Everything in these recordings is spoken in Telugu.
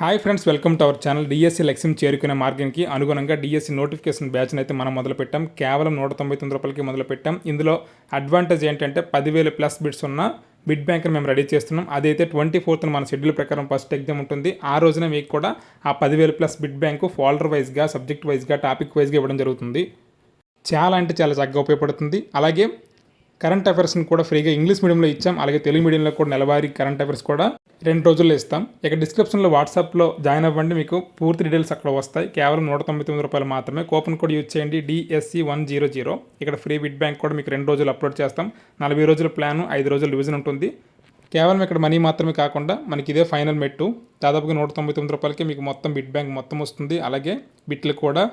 Hi friends, welcome to our channel. DSC లక్ష్యం చేరుకునే మార్గానికి అనుగుణంగా డిఎస్సి నోటిఫికేషన్ బ్యాచ్ని అయితే మనం మొదలుపెట్టాం. కేవలం 199 రూపాయలకి మొదలుపెట్టాం. ఇందులో అడ్వాంటేజ్ ఏంటంటే 10,000 ప్లస్ బిట్స్ ఉన్న బిట్ బ్యాంక్ని మేము రెడీ చేస్తున్నాం. అదైతే 24th మన షెడ్యూల్ ప్రకారం ఫస్ట్ ఎగ్జామ్ ఉంటుంది. ఆ రోజున మీకు కూడా ఆ 10,000 ప్లస్ బిట్ బ్యాంకు ఫోల్డర్ వైజ్గా, సబ్జెక్ట్ వైజ్గా, టాపిక్ వైజ్గా ఇవ్వడం జరుగుతుంది. చాలా అంటే చాలా చక్కగా ఉపయోగపడుతుంది. అలాగే కరెంట్ అఫైర్స్ని కూడా ఫ్రీగా ఇంగ్లీష్ మీడియంలో ఇచ్చాం. అలాగే తెలుగు మీడియంలో కూడా నెలవారీ కరెంట్ అఫైర్స్ కూడా 2 రోజుల్లో ఇస్తాం. ఇక డిస్క్రిప్షన్లో వాట్సాప్లో జాయిన్ అవ్వండి, మీకు పూర్తి డీటెయిల్స్ అక్కడ వస్తాయి. కేవలం 199 రూపాయలు మాత్రమే. కూపన్ కోడ్ యూజ్ చేయండి DSC100. ఇక్కడ ఫ్రీ బిట్ బ్యాంక్ కూడా మీకు 2 రోజులు అప్లోడ్ చేస్తాం. 40 రోజుల ప్లాను, 5 రోజుల రివిజన్ ఉంటుంది. కేవలం ఇక్కడ మనీ మాత్రమే కాకుండా మనకి ఇదే ఫైనల్ మెట్టు. దాదాపుగా 199 రూపాయలకి మీకు మొత్తం బిట్ బ్యాంక్ మొత్తం వస్తుంది. అలాగే బిట్లు కూడా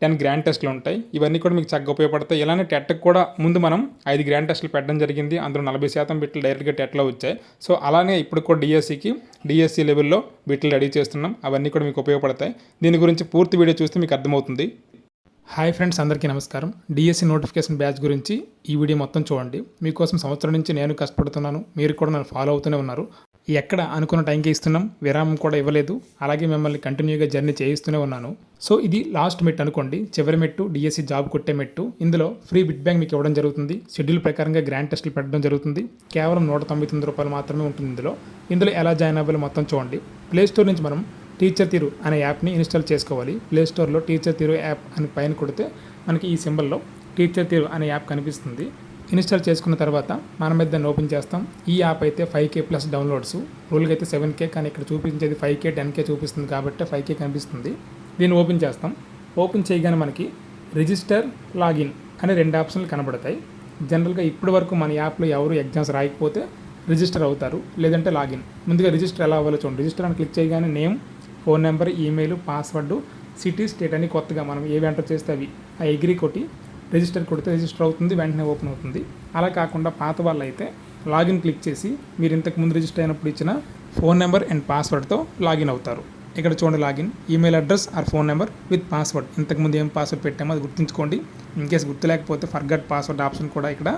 10 గ్రాండ్ టెస్ట్లు ఉంటాయి. ఇవన్నీ కూడా మీకు చక్కగా ఉపయోగపడతాయి. ఇలానే టెట్కి కూడా ముందు మనం 5 గ్రాండ్ టెస్ట్లు పెట్టడం జరిగింది. అందులో 40% బిట్లు డైరెక్ట్గా టెట్లో వచ్చాయి. సో అలానే ఇప్పుడు కూడా డిఎస్సి లెవెల్లో బిట్లు రెడీ చేస్తున్నాం. అవన్నీ కూడా మీకు ఉపయోగపడతాయి. దీని గురించి పూర్తి వీడియో చూస్తే మీకు అర్థమవుతుంది. హాయ్ ఫ్రెండ్స్, అందరికీ నమస్కారం. డిఎస్సి నోటిఫికేషన్ బ్యాచ్ గురించి ఈ వీడియో మొత్తం చూడండి. మీకోసం సంవత్సరం నుంచి నేను కష్టపడుతున్నాను, మీరు కూడా నన్ను ఫాలో అవుతూనే ఉన్నారు. ఎక్కడ అనుకున్న టైంకి ఇస్తున్నాం, విరామం కూడా ఇవ్వలేదు. అలాగే మిమ్మల్ని కంటిన్యూగా జర్నీ చేయిస్తూనే ఉన్నాను. సో ఇది లాస్ట్ మెట్ అనుకోండి, చివరి మెట్టు, డిఎస్సి జాబ్ కొట్టే మెట్టు. ఇందులో ఫ్రీ బిట్ బ్యాంక్ మీకు ఇవ్వడం జరుగుతుంది. షెడ్యూల్ ప్రకారంగా గ్రాండ్ టెస్టులు పెట్టడం జరుగుతుంది. కేవలం 199 రూపాయలు మాత్రమే ఉంటుంది. ఇందులో ఎలా జాయిన్ అవ్వాలో మొత్తం చూడండి. ప్లేస్టోర్ నుంచి మనం టీచర్ తీరు అనే యాప్ని ఇన్స్టాల్ చేసుకోవాలి. ప్లేస్టోర్లో టీచర్ తీరు యాప్ అని పైన కొడితే మనకి ఈ సింబల్లో టీచర్ తీరు అనే యాప్ కనిపిస్తుంది. ఇన్స్టాల్ చేసుకున్న తర్వాత మన మీద దాన్ని ఓపెన్ చేస్తాం. ఈ యాప్ అయితే 5K ప్లస్ డౌన్లోడ్స్. రూల్గా అయితే 7K, కానీ ఇక్కడ చూపించేది 5K 10K చూపిస్తుంది కాబట్టి 5K కనిపిస్తుంది. దీన్ని ఓపెన్ చేస్తాం. ఓపెన్ చేయగానే మనకి రిజిస్టర్, లాగిన్ అనే 2 ఆప్షన్లు కనబడతాయి. జనరల్గా ఇప్పటి వరకు మన యాప్లో ఎవరు ఎగ్జామ్స్ రాయకపోతే రిజిస్టర్ అవుతారు, లేదంటే లాగిన్. ముందుగా రిజిస్టర్ ఎలా అవ్వాలో చూడండి. రిజిస్టర్ అని క్లిక్ చేయగానే name, phone number, email, password, city, state అని కొత్తగా మనం ఏవి ఎంటర్ చేస్తే అవి ఆ ఎగ్రీ కొట్టి రిజిస్టర్ కొడితే రిజిస్టర్ అవుతుంది, వెంటనే ఓపెన్ అవుతుంది. అలా కాకుండా పాత వాళ్ళు అయితే లాగిన్ క్లిక్ చేసి మీరు ఇంతకుముందు రిజిస్టర్ అయినప్పుడు ఇచ్చిన ఫోన్ నెంబర్ అండ్ పాస్వర్డ్తో లాగిన్ అవుతారు. ఇక్కడ చూడండి, login email address or phone number with password. ఇంతకుముందు ఏం పాస్వర్డ్ పెట్టామో అది గుర్తుంచుకోండి. ఇన్కేస్ గుర్తులేకపోతే ఫర్గట్ పాస్వర్డ్ ఆప్షన్ కూడా ఇక్కడ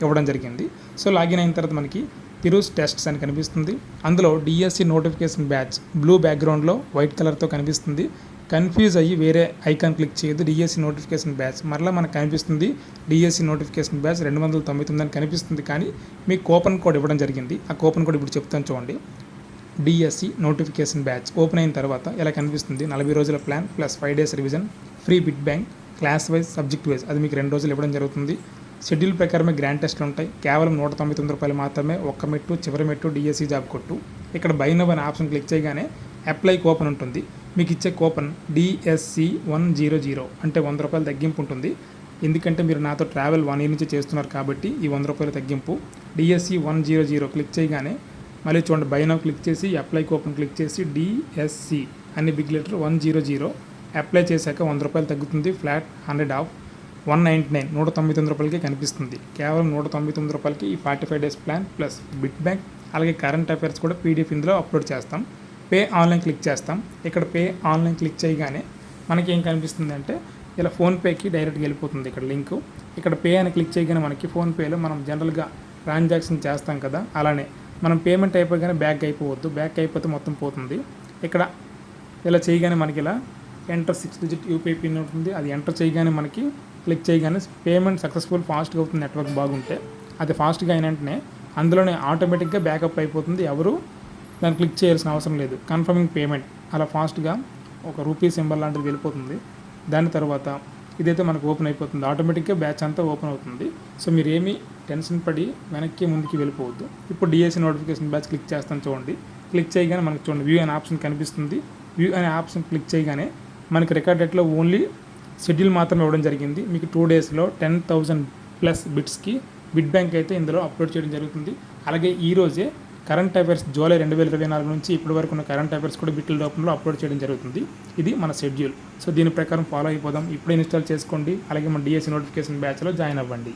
ఇవ్వడం జరిగింది. సో లాగిన్ అయిన తర్వాత మనకి తిరూస్ టెస్ట్స్ అని కనిపిస్తుంది. అందులో డిఎస్సి నోటిఫికేషన్ బ్యాచ్ బ్లూ బ్యాక్గ్రౌండ్లో వైట్ కలర్తో కనిపిస్తుంది. కన్ఫ్యూజ్ అయ్యి వేరే ఐకాన్ క్లిక్ చేయొద్దు. డిఎస్సి నోటిఫికేషన్ బ్యాచ్ మరలా మనకు కనిపిస్తుంది. డిఎస్సి నోటిఫికేషన్ బ్యాచ్ 299 అని కనిపిస్తుంది, కానీ మీకు కూపన్ కోడ్ ఇవ్వడం జరిగింది. ఆ కూపన్ కోడ్ ఇప్పుడు చెప్తాను చూడండి. డిఎస్సి నోటిఫికేషన్ బ్యాచ్ ఓపెన్ అయిన తర్వాత ఇలా కనిపిస్తుంది. 40 రోజుల plan plus 5 days revision, free bit bank, class wise, subject wise. అది మీకు 2 రోజులు ఇవ్వడం జరుగుతుంది. షెడ్యూల్ ప్రకారమే గ్రాండ్ టెస్ట్లు ఉంటాయి. కేవలం 199 రూపాయలు మాత్రమే. ఒక్క మెట్టు, చివరి మెట్టు డిఎస్సి జాబ్ కొట్టు. ఇక్కడ బై నౌ అనే ఆప్షన్ క్లిక్ చేయగానే అప్లై కూపన్ ఉంటుంది. మీకు ఇచ్చే కూపన్ DSC100 అంటే 100 రూపాయలు తగ్గింపు ఉంటుంది. ఎందుకంటే మీరు నాతో ట్రావెల్ 1 year నుంచి చేస్తున్నారు కాబట్టి ఈ 100 రూపాయల తగ్గింపు. DSC100 క్లిక్ చేయగానే మళ్ళీ చూడండి, బై నౌ క్లిక్ చేసి అప్లై కూపన్ క్లిక్ చేసి DSC అన్ని బిగ్ లెటర్ 100 అప్లై చేశాక 100 రూపాయలు తగ్గుతుంది. ఫ్లాట్ 100 ఆఫ్ 199 199 రూపాయలకి కనిపిస్తుంది. కేవలం 199 రూపాయలకి ఈ 45 days plan plus bit bank, అలాగే కరెంట్ అఫైర్స్ కూడా PDF ఇందులో అప్లోడ్ చేస్తాం. పే ఆన్లైన్ క్లిక్ చేస్తాం. ఇక్కడ పే ఆన్లైన్ క్లిక్ చేయగానే మనకి ఏం కనిపిస్తుంది అంటే ఇలా ఫోన్పేకి డైరెక్ట్గా వెళ్ళిపోతుంది. ఇక్కడ లింకు. ఇక్కడ పే అని క్లిక్ చేయగానే మనకి ఫోన్పేలో మనం జనరల్గా ట్రాన్సాక్షన్ చేస్తాం కదా, అలానే మనం పేమెంట్ అయిపోగానే బ్యాక్ అయిపోవద్దు. బ్యాక్ అయిపోతే మొత్తం పోతుంది. ఇక్కడ ఇలా చేయగానే మనకి ఇలా ఎంటర్ 6 digit యూపీఐ పిన్ ఉంటుంది. అది ఎంటర్ చేయగానే మనకి క్లిక్ చేయగానే పేమెంట్ సక్సెస్ఫుల్, ఫాస్ట్గా అవుతుంది. నెట్వర్క్ బాగుంటే అది ఫాస్ట్గా అయిన వెంటనే అందులోనే ఆటోమేటిక్గా బ్యాకప్ అయిపోతుంది. ఎవరు దాన్ని క్లిక్ చేయాల్సిన అవసరం లేదు. కన్ఫర్మింగ్ పేమెంట్ అలా ఫాస్ట్గా ఒక రూపీ సింబల్ లాంటిది వెళ్ళిపోతుంది. దాని తర్వాత ఇదైతే మనకు ఓపెన్ అయిపోతుంది. ఆటోమేటిక్గా బ్యాచ్ అంతా ఓపెన్ అవుతుంది. సో మీరు ఏమీ టెన్షన్ పడి వెనక్కి ముందుకి వెళ్ళిపోవద్దు. ఇప్పుడు డిఎస్సి నోటిఫికేషన్ బ్యాచ్ క్లిక్ చేస్తాను చూడండి. క్లిక్ చేయగానే మనకు చూడండి వ్యూ అనే ఆప్షన్ కనిపిస్తుంది. వ్యూ అనే ఆప్షన్ క్లిక్ చేయగానే మనకి రికార్డ్ డేట్లో ఓన్లీ షెడ్యూల్ మాత్రమే ఇవ్వడం జరిగింది. మీకు 2 daysలో 10,000 ప్లస్ బిట్స్కి బిట్ బ్యాంక్ అయితే ఇందులో అప్లోడ్ చేయడం జరుగుతుంది. అలాగే ఈ రోజే కరెంట్ అఫైర్స్ జూలై 2024 నుంచి ఇప్పటి వరకు ఉన్న కరెంట్ అఫైర్స్ కూడా బిట్ల రూపంలో అప్లోడ్ చేయడం జరుగుతుంది. ఇది మన షెడ్యూల్. సో దీని ప్రకారం ఫాలో అయిపోదాం. ఇప్పుడే ఇన్స్టాల్ చేసుకోండి. అలాగే మన డిఎస్సి నోటిఫికేషన్ బ్యాచ్లో జాయిన్ అవ్వండి.